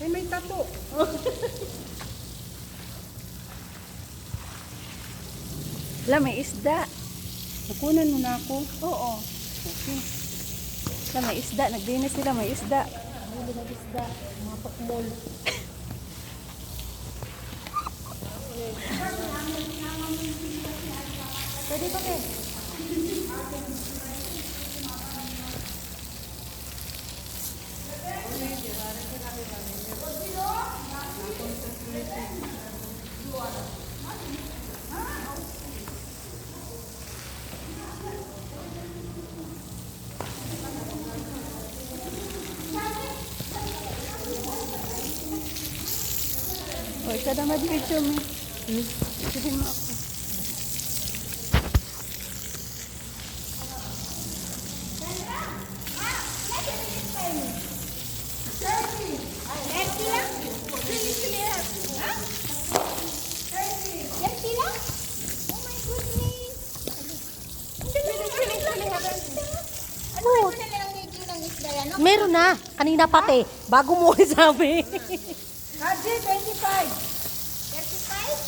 Ay, may tato. Wala, may isda. Nakunan mo na ako. Oo. Okay. Wala, may isda. Nagdinis sila, may isda. Hindi na isda. Mga pakmol. Pwede ba kayo? O, ikaw na mag-video mo. Sabihin mo ako. Meron na. Kanina pati. Bago mo sabi. Haji, 25.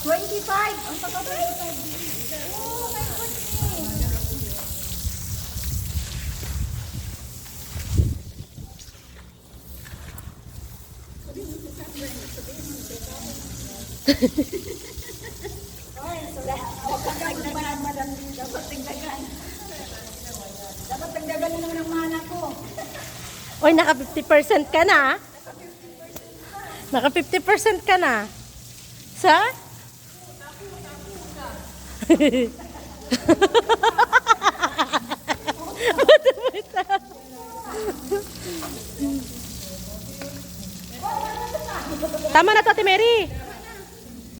25. Ang pagka 25. Oh my goodness. Dapat nagdagan mo naman ang mana ko. Oy, naka 50% ka na. Ah. Naka 50% ka na. Sa? Tama na to, Ate Mary.